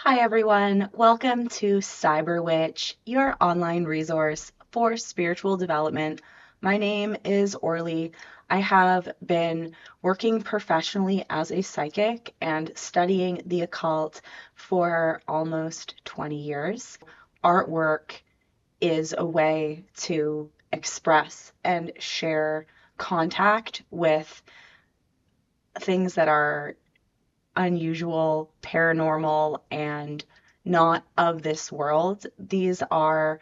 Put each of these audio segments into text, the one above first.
Hi everyone, welcome to Cyber Witch, your online resource for spiritual development. My name is Orly. I have been working professionally as a psychic and studying the occult for almost 20 years. Artwork is a way to express and share contact with things that are unusual, paranormal, and not of this world. These are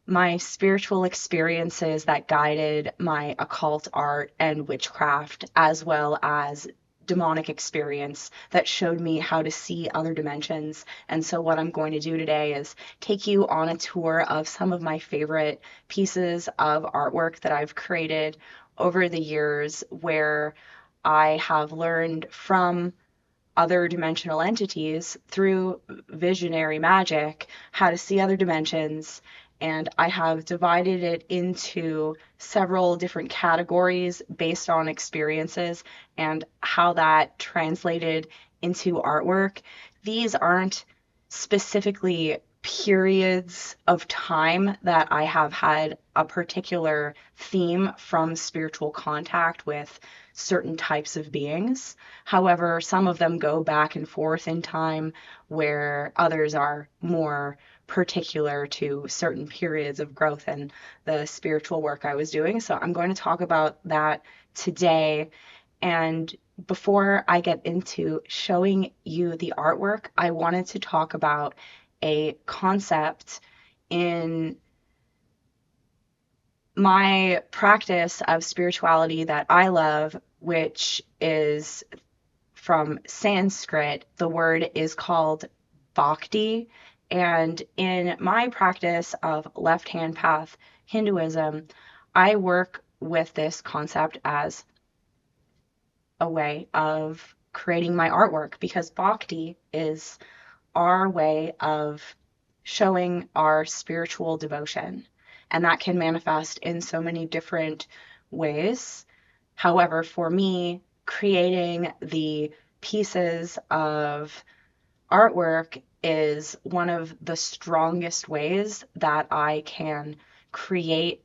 my spiritual experiences that guided my occult art and witchcraft, as well as demonic experience that showed me how to see other dimensions. And so, what I'm going to do today is take you on a tour of some of my favorite pieces of artwork that I've created over the years, where I have learned from other dimensional entities through visionary magic, how to see other dimensions, and I have divided it into several different categories based on experiences and how that translated into artwork. These aren't specifically periods of time that I have had a particular theme from spiritual contact with certain types of beings. However, some of them go back and forth in time, where others are more particular to certain periods of growth in the spiritual work I was doing. So I'm going to talk about that today. And before I get into showing you the artwork, I wanted to talk about a concept in my practice of spirituality that I love, which is from Sanskrit. The word is called bhakti. And in my practice of left hand path Hinduism, I work with this concept as a way of creating my artwork because bhakti is our way of showing our spiritual devotion. And that can manifest in so many different ways. However, for me, creating the pieces of artwork is one of the strongest ways that I can create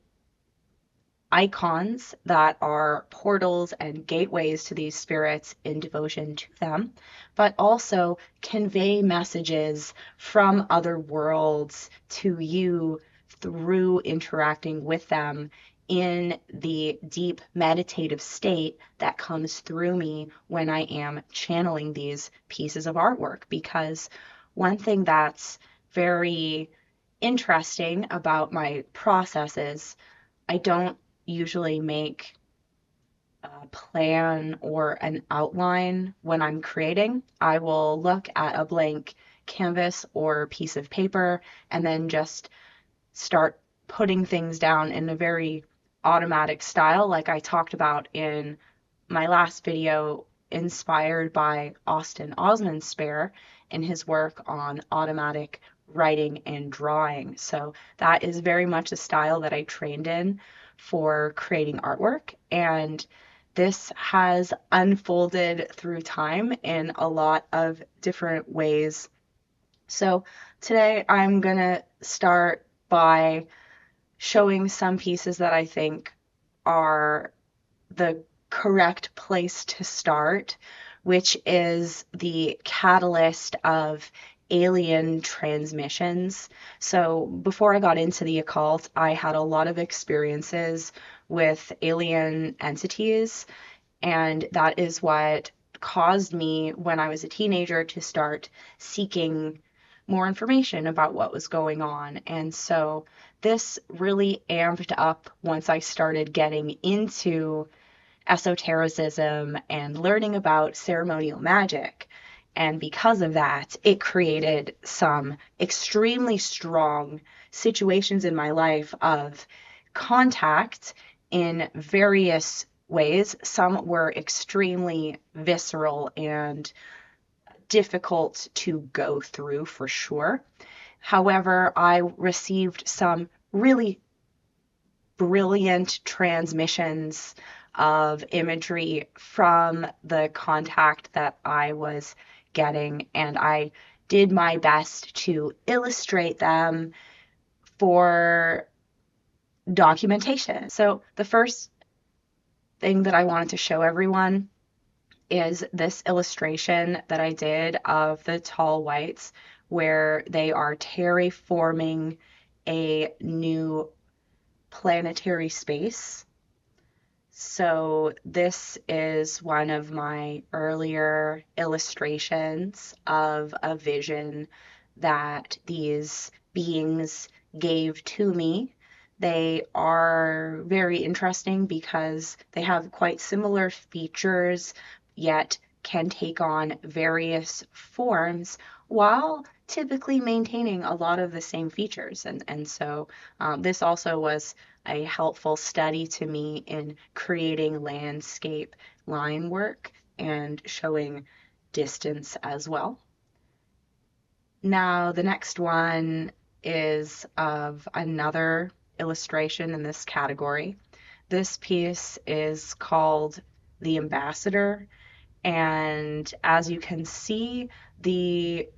icons that are portals and gateways to these spirits in devotion to them, but also convey messages from other worlds to you through interacting with them in the deep meditative state that comes through me when I am channeling these pieces of artwork. Because one thing that's very interesting about my process is I don't usually make a plan or an outline when I'm creating. I will look at a blank canvas or piece of paper and then just start putting things down in a very automatic style, like I talked about in my last video, inspired by Austin Osman Spare in his work on automatic writing and drawing. So that is very much a style that I trained in for creating artwork. And this has unfolded through time in a lot of different ways. So today I'm going to start by showing some pieces that I think are the correct place to start, which is the catalyst of alien transmissions. So before I got into the occult, I had a lot of experiences with alien entities, and that is what caused me when I was a teenager to start seeking more information about what was going on. And so this really amped up once I started getting into esotericism and learning about ceremonial magic. And because of that, it created some extremely strong situations in my life of contact in various ways. Some were extremely visceral and difficult to go through for sure. However, I received some really brilliant transmissions of imagery from the contact that I was getting, and I did my best to illustrate them for documentation. So the first thing that I wanted to show everyone is this illustration that I did of the tall whites, where they are terraforming a new planetary space. So this is one of my earlier illustrations of a vision that these beings gave to me. They are very interesting because they have quite similar features, yet can take on various forms while typically maintaining a lot of the same features. And so this also was a helpful study to me in creating landscape line work and showing distance as well. Now, the next one is of another illustration in this category. This piece is called The Ambassador, and as you can see, the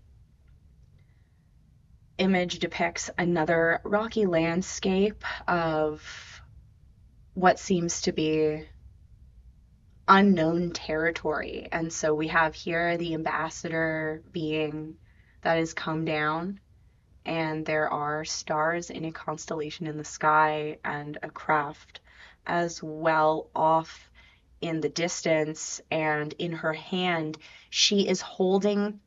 image depicts another rocky landscape of what seems to be unknown territory. And so we have here the ambassador being that has come down, and there are stars in a constellation in the sky and a craft as well off in the distance. And in her hand, she is holding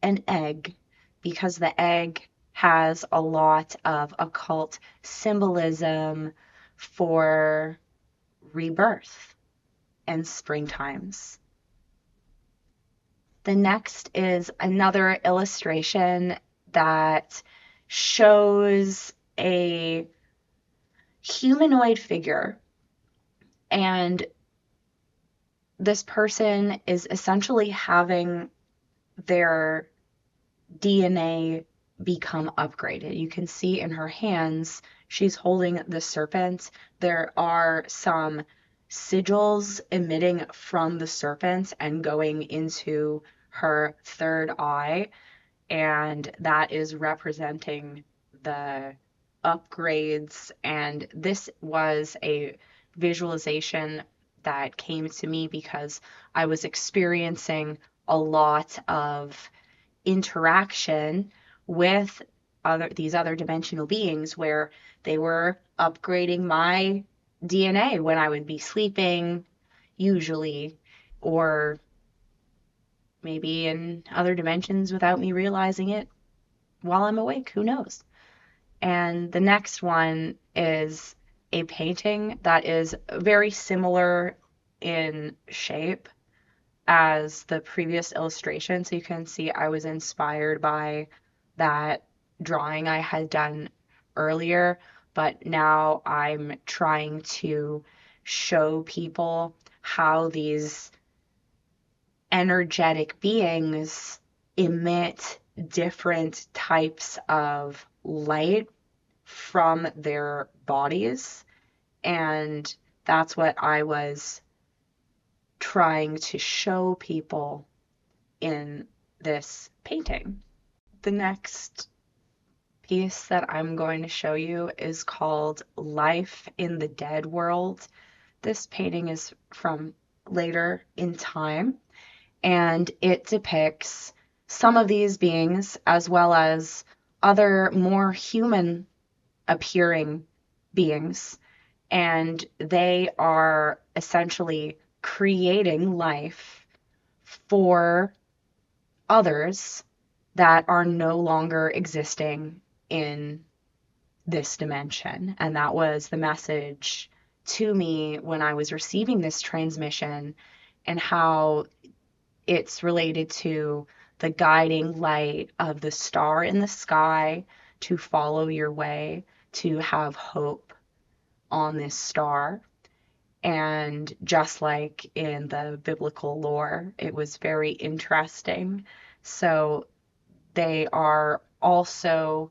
an egg because the egg has a lot of occult symbolism for rebirth and springtimes. The next is another illustration that shows a humanoid figure, and this person is essentially having their DNA become upgraded. You can see in her hands, she's holding the serpent. There are some sigils emitting from the serpent and going into her third eye, and that is representing the upgrades. And this was a visualization that came to me because I was experiencing a lot of interaction with these other dimensional beings where they were upgrading my DNA when I would be sleeping, usually, or maybe in other dimensions without me realizing it while I'm awake. Who knows? And the next one is a painting that is very similar in shape as the previous illustration. So you can see I was inspired by that drawing I had done earlier, but now I'm trying to show people how these energetic beings emit different types of light from their bodies. And that's what I was trying to show people in this painting. The next piece that I'm going to show you is called Life in the Dead World. This painting is from later in time, and it depicts some of these beings as well as other more human appearing beings, and they are essentially creating life for others that are no longer existing in this dimension. And that was the message to me when I was receiving this transmission, and how it's related to the guiding light of the star in the sky, to follow your way, to have hope on this star. And just like in the biblical lore, it was very interesting. So they are also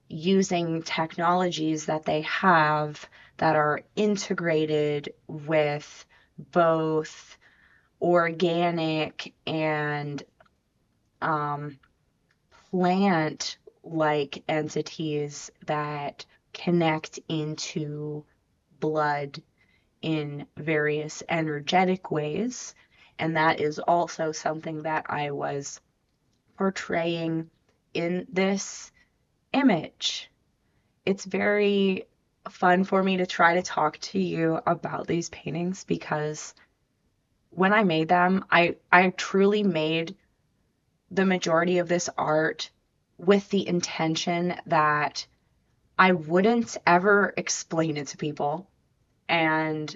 using technologies that they have that are integrated with both organic and plant-like entities that connect into blood in various energetic ways. And that is also something that I was portraying in this image. It's very fun for me to try to talk to you about these paintings because when I made them, I truly made the majority of this art with the intention that I wouldn't ever explain it to people. And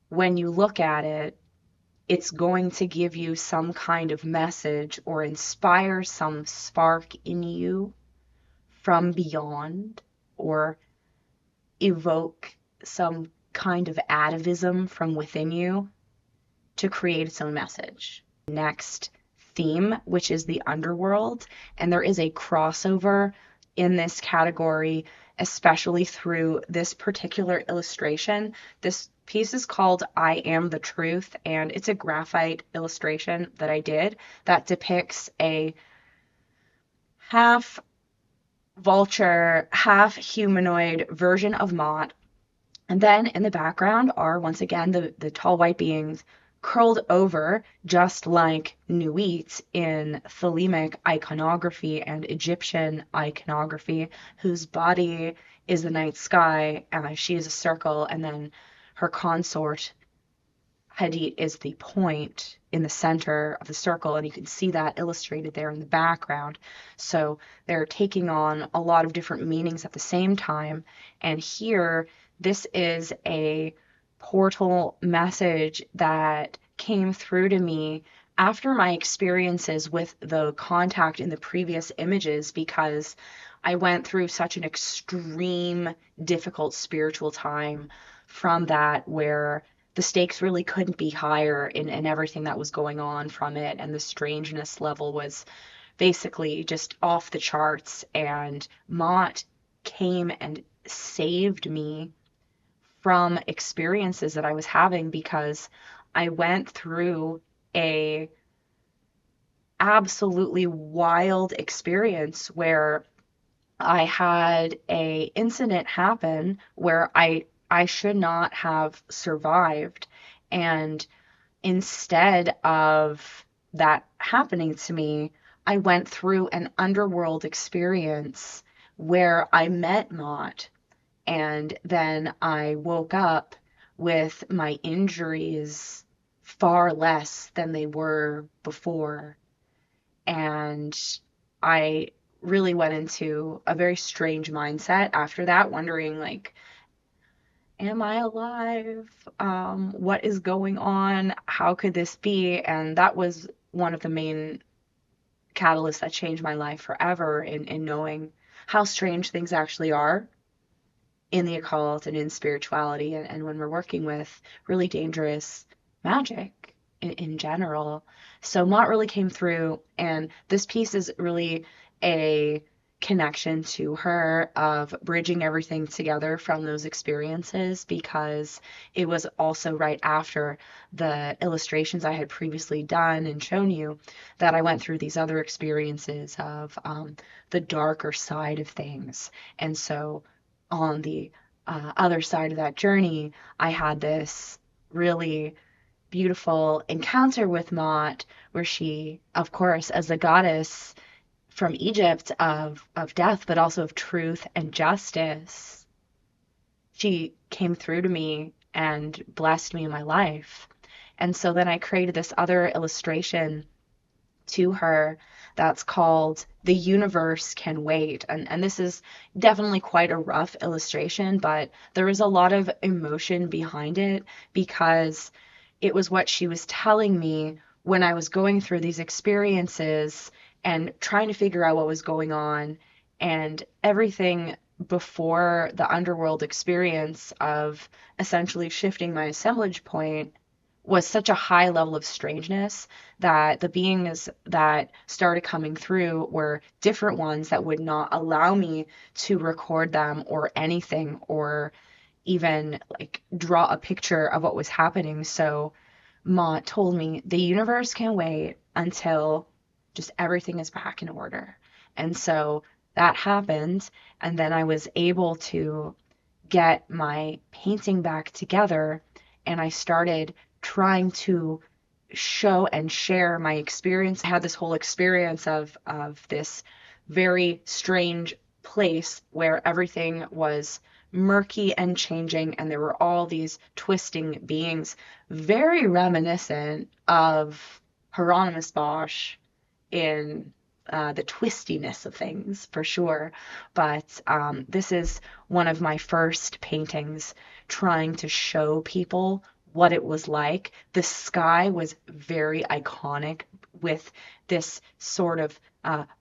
when you look at it, it's going to give you some kind of message or inspire some spark in you from beyond or evoke some kind of atavism from within you to create its own message. Next theme, which is the underworld, and there is a crossover in this category, especially through this particular illustration. This piece is called I Am the Truth, and it's a graphite illustration that I did that depicts a half vulture, half humanoid version of Mott. And then in the background are once again the tall white beings curled over, just like Nuit in Thelemic iconography and Egyptian iconography, whose body is the night sky, she is a circle, and then her consort Hadit is the point in the center of the circle, and you can see that illustrated there in the background. So they're taking on a lot of different meanings at the same time. And here, this is a portal message that came through to me after my experiences with the contact in the previous images, because I went through such an extreme, difficult spiritual time from that, where the stakes really couldn't be higher in everything that was going on from it, and the strangeness level was basically just off the charts. And Mott came and saved me from experiences that I was having, because I went through a absolutely wild experience where I had a incident happen where I should not have survived. And instead of that happening to me, I went through an underworld experience where I met Mott, and then I woke up with my injuries far less than they were before. And I really went into a very strange mindset after that, wondering, like, am I alive? What is going on? How could this be? And that was one of the main catalysts that changed my life forever, in knowing how strange things actually are in the occult and in spirituality, and when we're working with really dangerous magic in general. So Mott really came through, and this piece is really a connection to her of bridging everything together from those experiences, because it was also right after the illustrations I had previously done and shown you that I went through these other experiences of the darker side of things. And so on the other side of that journey, I had this really beautiful encounter with Mott, where she, of course, as the goddess from Egypt of death, but also of truth and justice, she came through to me and blessed me in my life. And so then I created this other illustration to her that's called The Universe Can Wait. And this is definitely quite a rough illustration, but there is a lot of emotion behind it, because it was what she was telling me when I was going through these experiences and trying to figure out what was going on, and everything before the underworld experience of essentially shifting my assemblage point was such a high level of strangeness that the beings that started coming through were different ones that would not allow me to record them or anything, or even like draw a picture of what was happening. So Mott told me the universe can wait until just everything is back in order. And so that happened, and then I was able to get my painting back together, and I started trying to show and share my experience. I had this whole experience of this very strange place where everything was murky and changing, and there were all these twisting beings, very reminiscent of Hieronymus Bosch in the twistiness of things for sure. But this is one of my first paintings trying to show people what it was like. The sky was very iconic with this sort of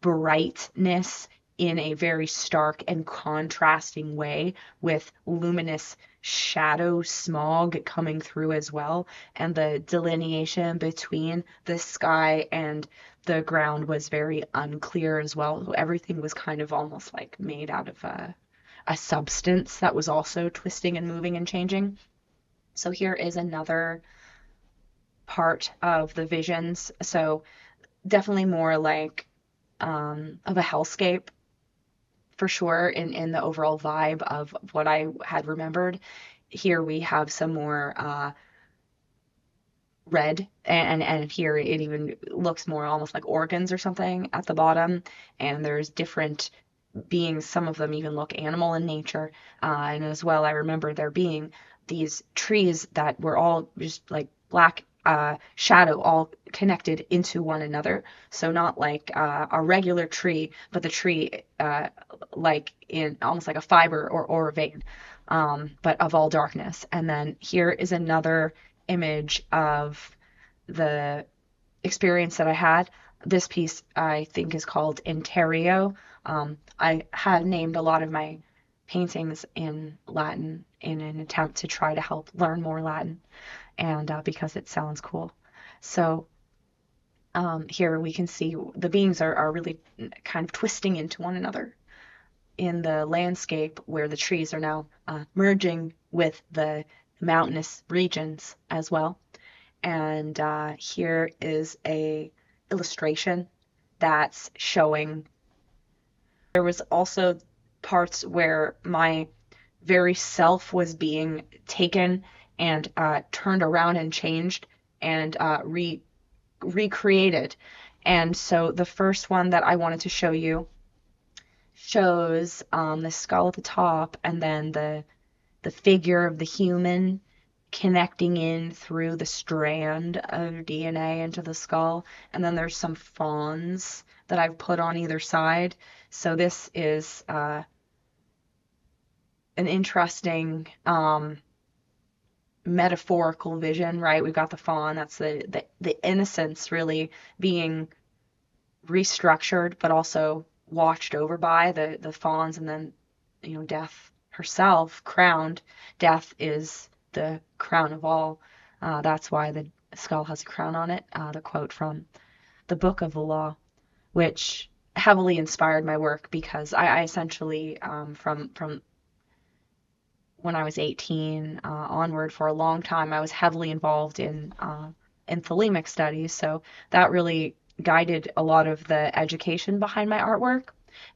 brightness in a very stark and contrasting way, with luminous shadow smog coming through as well. And the delineation between the sky and the ground was very unclear as well. Everything was kind of almost like made out of a substance that was also twisting and moving and changing. So here is another part of the visions. So definitely more like of a hellscape for sure in the overall vibe of what I had remembered. Here we have some more red, and here it even looks more almost like organs or something at the bottom, and there's different beings. Some of them even look animal in nature, and as well I remember there being these trees that were all just like black shadow all connected into one another, so not like a regular tree, but the tree like in almost like a fiber or a vein, but of all darkness. And then here is another image of the experience that I had. This piece I think is called Interio. I have named a lot of my paintings in Latin in an attempt to try to help learn more Latin, and because it sounds cool. So here we can see the beings are really kind of twisting into one another in the landscape where the trees are now merging with the mountainous regions as well. And here is a illustration that's showing. There was also parts where my very self was being taken and turned around and changed and recreated. And so the first one that I wanted to show you shows the skull at the top, and then the figure of the human connecting in through the strand of DNA into the skull. And then there's some fawns that I've put on either side. So this is an interesting metaphorical vision, right? We've got the fawn, that's the innocence really being restructured, but also watched over by the fawns, and then death herself crowned. Death is the crown of all. That's why the skull has a crown on it. The quote from the Book of the Law, which heavily inspired my work, because I essentially from when I was 18 onward, for a long time I was heavily involved in thelemic studies, so that really guided a lot of the education behind my artwork.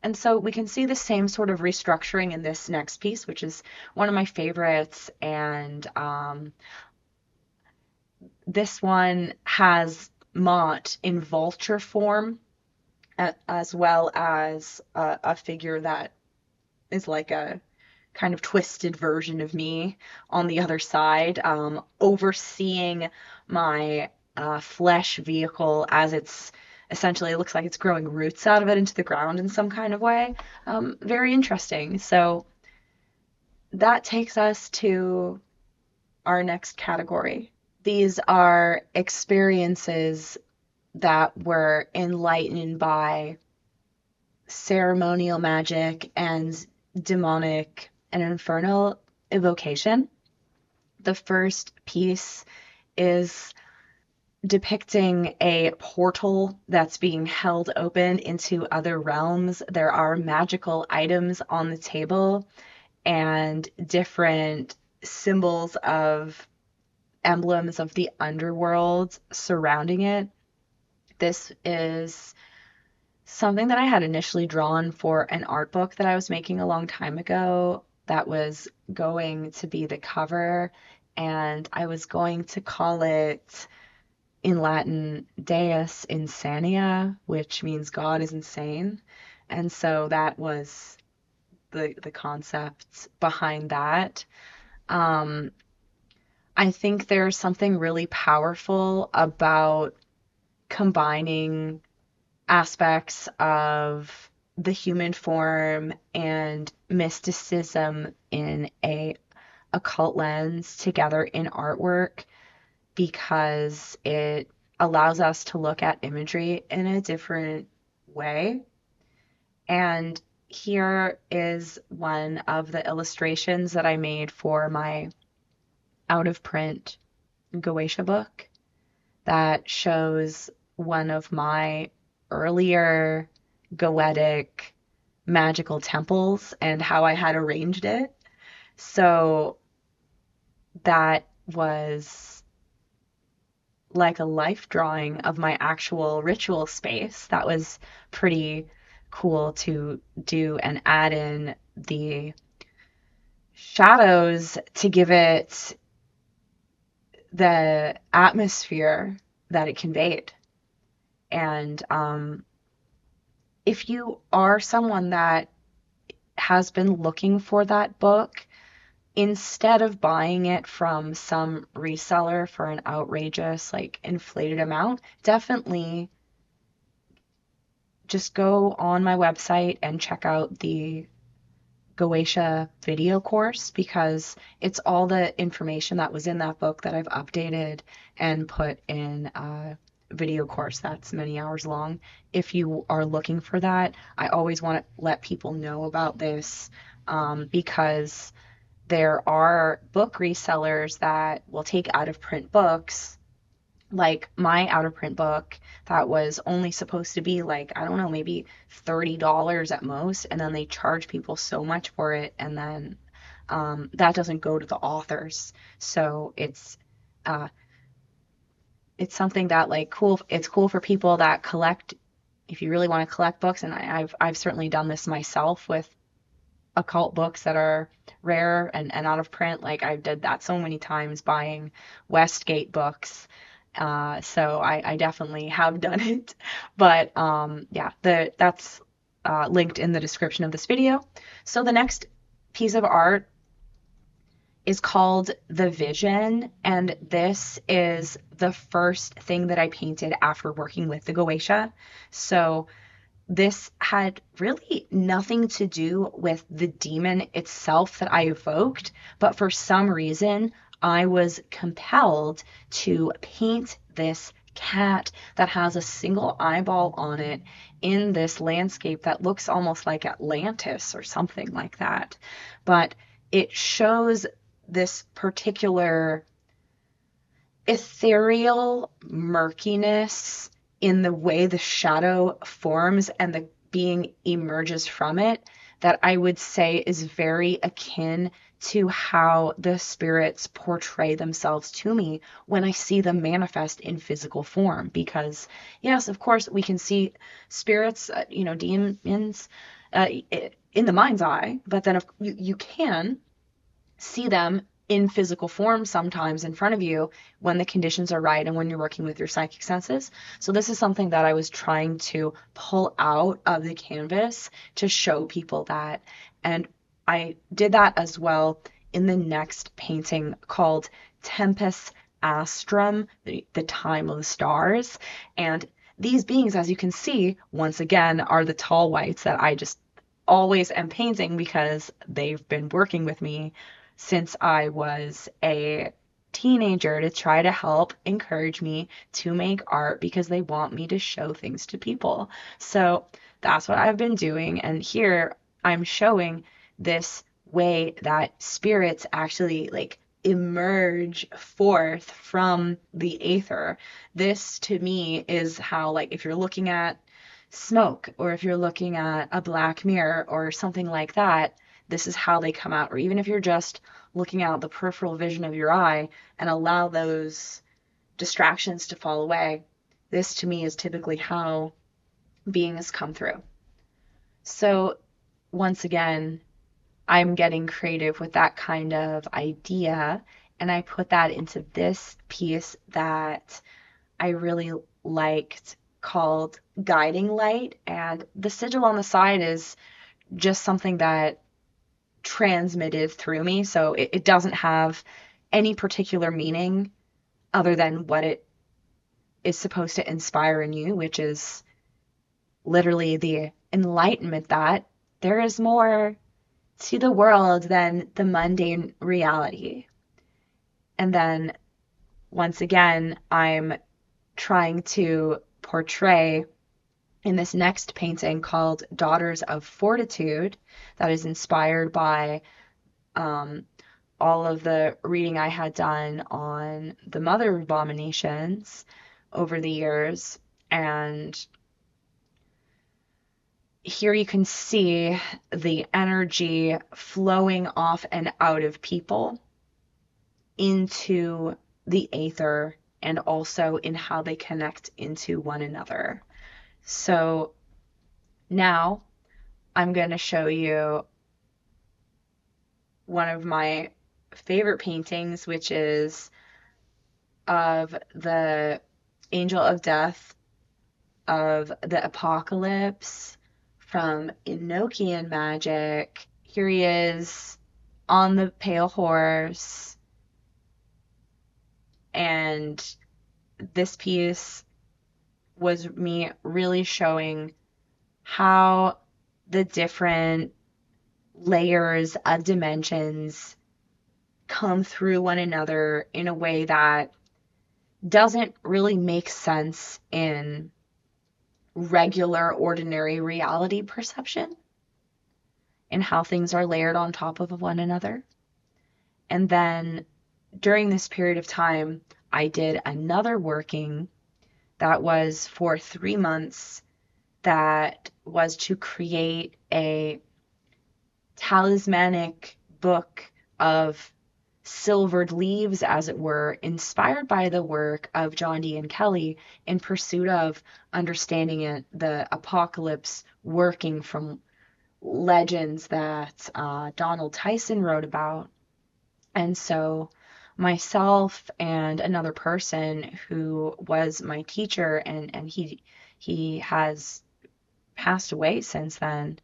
And so we can see the same sort of restructuring in this next piece, which is one of my favorites. And this one has Mott in vulture form, as well as a figure that is like a kind of twisted version of me on the other side, overseeing my flesh vehicle as it's essentially, it looks like it's growing roots out of it into the ground in some kind of way. Very interesting. So that takes us to our next category. These are experiences that were enlightened by ceremonial magic and demonic and infernal evocation. The first piece is depicting a portal that's being held open into other realms. There are magical items on the table and different symbols of emblems of the underworld surrounding it. This is Something that I had initially drawn for an art book that I was making a long time ago that was going to be the cover, and I was going to call it in Latin Deus Insania, which means God is insane. And so that was the concept behind that. Um, I think there's something really powerful about combining aspects of the human form and mysticism in a occult lens together in artwork because it allows us to look at imagery in a different way. And here is one of the illustrations that I made for my out of print Goetia book that shows one of my earlier Goetic magical temples and how I had arranged it. So that was like a life drawing of my actual ritual space. That was pretty cool to do and add in the shadows to give it the atmosphere that it conveyed. And if you are someone that has been looking for that book, instead of buying it from some reseller for an outrageous, like inflated amount, definitely just go on my website and check out the Goetia video course because it's all the information that was in that book that I've updated and put in a video course that's many hours long. If you are looking for that, I always want to let people know about this because there are book resellers that will take out of print books like my out of print book that was only supposed to be like, I don't know, maybe $30 at most, and then they charge people so much for it, and then that doesn't go to the authors. So uh, it's something that like cool. It's cool for people that collect. If you really want to collect books, and I've certainly done this myself with occult books that are rare and out of print. Like I did that so many times buying Westgate books. So I definitely have done it. But yeah, that's linked in the description of this video. So the next piece of art is called The Vision, and this is the first thing that I painted after working with the Goetia. So this had really nothing to do with the demon itself that I evoked, but for some reason, I was compelled to paint this cat that has a single eyeball on it in this landscape that looks almost like Atlantis or something like that. But it shows this particular ethereal murkiness in the way the shadow forms and the being emerges from it that I would say is very akin to how the spirits portray themselves to me when I see them manifest in physical form. Because, yes, of course, we can see spirits, demons in the mind's eye, but then you can see them in physical form sometimes in front of you when the conditions are right and when you're working with your psychic senses. So this is something that I was trying to pull out of the canvas to show people that. And I did that as well in the next painting called Tempus Astrum, the time of the stars. And these beings, as you can see, once again, are the tall whites that I just always am painting because they've been working with me since I was a teenager to try to help encourage me to make art because they want me to show things to people. So that's what I've been doing. And here I'm showing this way that spirits actually like emerge forth from the aether. This to me is how, like, if you're looking at smoke or if you're looking at a black mirror or something like that, this is how they come out. Or even if you're just looking out the peripheral vision of your eye and allow those distractions to fall away, this to me is typically how beings come through. So once again, I'm getting creative with that kind of idea, and I put that into this piece that I really liked called Guiding Light. And the sigil on the side is just something that transmitted through me. So it doesn't have any particular meaning other than what it is supposed to inspire in you, which is literally the enlightenment that there is more to the world than the mundane reality. And then once again, I'm trying to portray in this next painting called Daughters of Fortitude, that is inspired by um, all of the reading I had done on the mother abominations over the years. And here you can see the energy flowing off and out of people into the aether and also in how they connect into one another. So now I'm going to show you one of my favorite paintings, which is of the Angel of Death of the Apocalypse from Enochian magic. Here he is on the pale horse, and this piece was me really showing how the different layers of dimensions come through one another in a way that doesn't really make sense in regular, ordinary reality perception, and how things are layered on top of one another. And then during this period of time, I did another working that was for 3 months, that was to create a talismanic book of silvered leaves, as it were, inspired by the work of John D. and Kelly in pursuit of understanding it, the apocalypse working from legends that Donald Tyson wrote about. And so myself and another person who was my teacher, and he has passed away since then,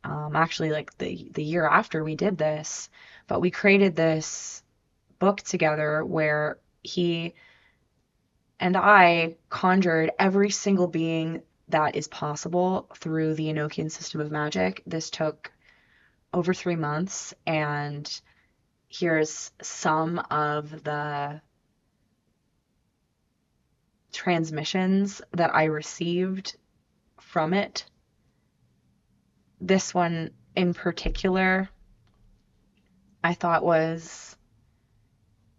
actually like the year after we did this, but we created this book together where he and I conjured every single being that is possible through the Enochian system of magic. This took over 3 months, and here's some of the transmissions that I received from it. This one in particular, I thought was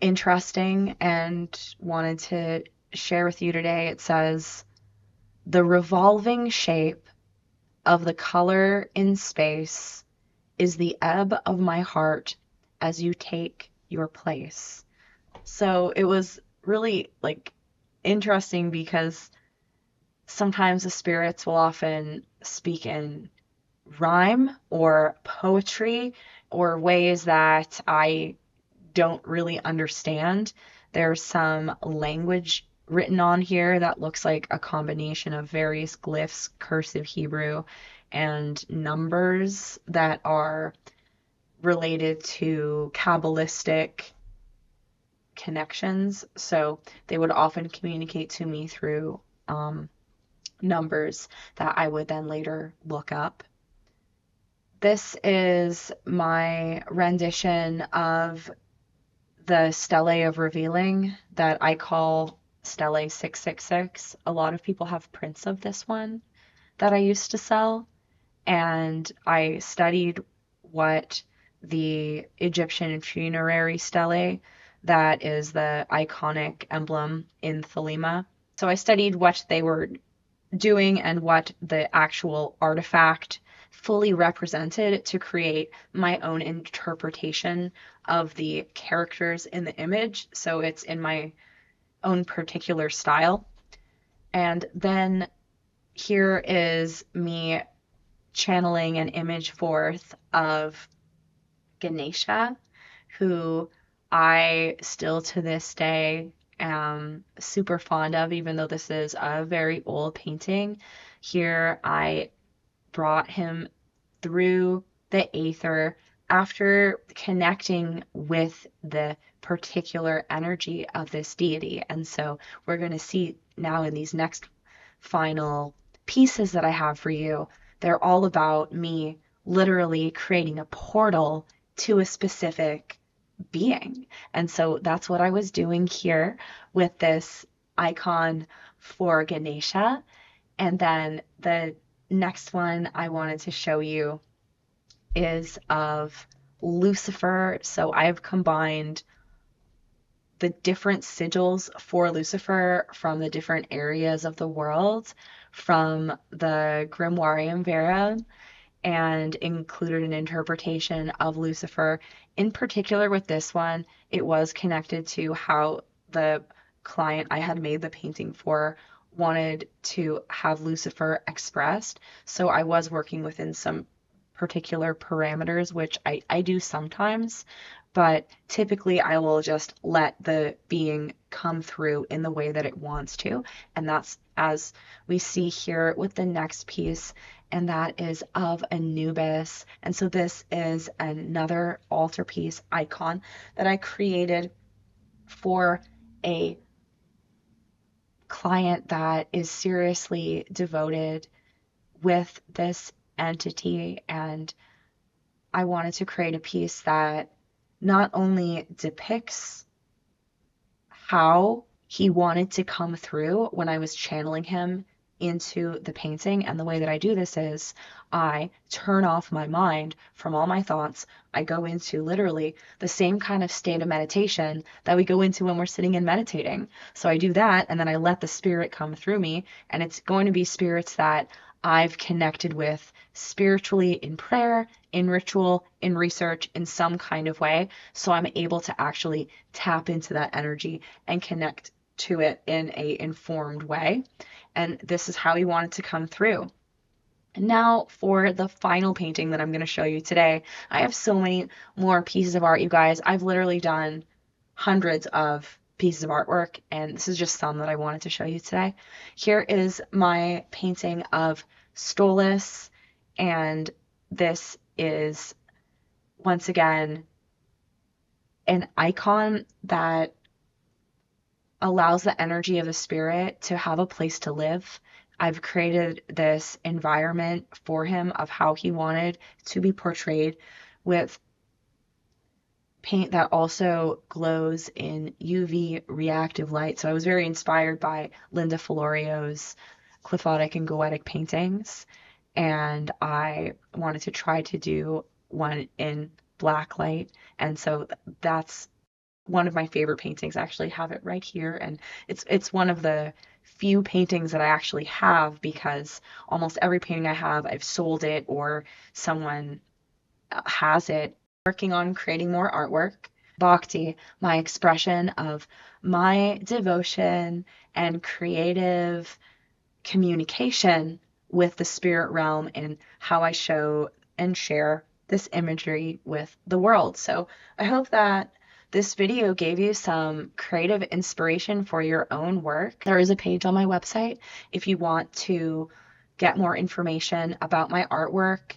interesting and wanted to share with you today. It says, "The revolving shape of the color in space is the ebb of my heart as you take your place." So it was really like interesting because sometimes the spirits will often speak in rhyme or poetry or ways that I don't really understand. There's some language written on here that looks like a combination of various glyphs, cursive Hebrew, and numbers that are related to Kabbalistic connections. So they would often communicate to me through numbers that I would then later look up. This is my rendition of the Stele of Revealing that I call Stele 666. A lot of people have prints of this one that I used to sell, and I studied what the Egyptian funerary stele, that is the iconic emblem in Thelema. So I studied what they were doing and what the actual artifact fully represented to create my own interpretation of the characters in the image. So it's in my own particular style. And then here is me channeling an image forth of Ganesha, who I still to this day am super fond of, even though this is a very old painting. Here I brought him through the aether after connecting with the particular energy of this deity. And so we're going to see now in these next final pieces that I have for you, they're all about me literally creating a portal to a specific being. And so that's what I was doing here with this icon for Ganesha. And then the next one I wanted to show you is of Lucifer. So I've combined the different sigils for Lucifer from the different areas of the world from the Grimoire Vera and included an interpretation of Lucifer. In particular, with this one, it was connected to how the client I had made the painting for wanted to have Lucifer expressed. So I was working within some particular parameters, which I do sometimes, but typically I will just let the being come through in the way that it wants to. And that's as we see here with the next piece, and that is of Anubis. And so this is another altarpiece icon that I created for a client that is seriously devoted with this entity. And I wanted to create a piece that not only depicts how he wanted to come through when I was channeling him into the painting. And the way that I do this is I turn off my mind from all my thoughts. I go into literally the same kind of state of meditation that we go into when we're sitting and meditating. So I do that, and then I let the spirit come through me. And it's going to be spirits that I've connected with spiritually in prayer, in ritual, in research, in some kind of way. So I'm able to actually tap into that energy and connect to it in a informed way. And this is how he wanted to come through. Now for the final painting that I'm going to show you today. I have so many more pieces of art, you guys. I've literally done hundreds of pieces of artwork, and this is just some that I wanted to show you today. Here is my painting of Stolas, and this is once again an icon that allows the energy of the spirit to have a place to live. I've created this environment for him of how he wanted to be portrayed with paint that also glows in UV reactive light. So I was very inspired by Linda Florio's Cliphotic and Goetic paintings, and I wanted to try to do one in black light. And so that's one of my favorite paintings. I actually have it right here, and it's one of the few paintings that I actually have because almost every painting I have, I've sold it or someone has it. Working on creating more artwork. Bhakti, my expression of my devotion and creative communication with the spirit realm and how I show and share this imagery with the world. So I hope that this video gave you some creative inspiration for your own work. There is a page on my website if you want to get more information about my artwork.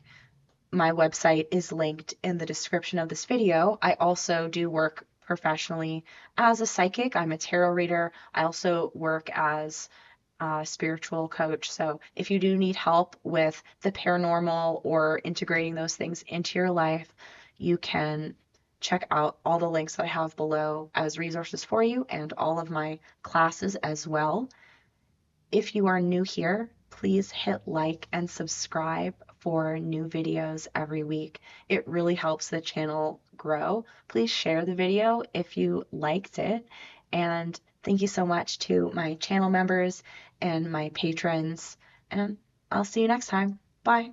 My website is linked in the description of this video. I also do work professionally as a psychic. I'm a tarot reader. I also work as a spiritual coach. So if you do need help with the paranormal or integrating those things into your life, you can check out all the links that I have below as resources for you and all of my classes as well. If you are new here, please hit like and subscribe for new videos every week. It really helps the channel grow. Please share the video if you liked it. And thank you so much to my channel members and my patrons. And I'll see you next time. Bye.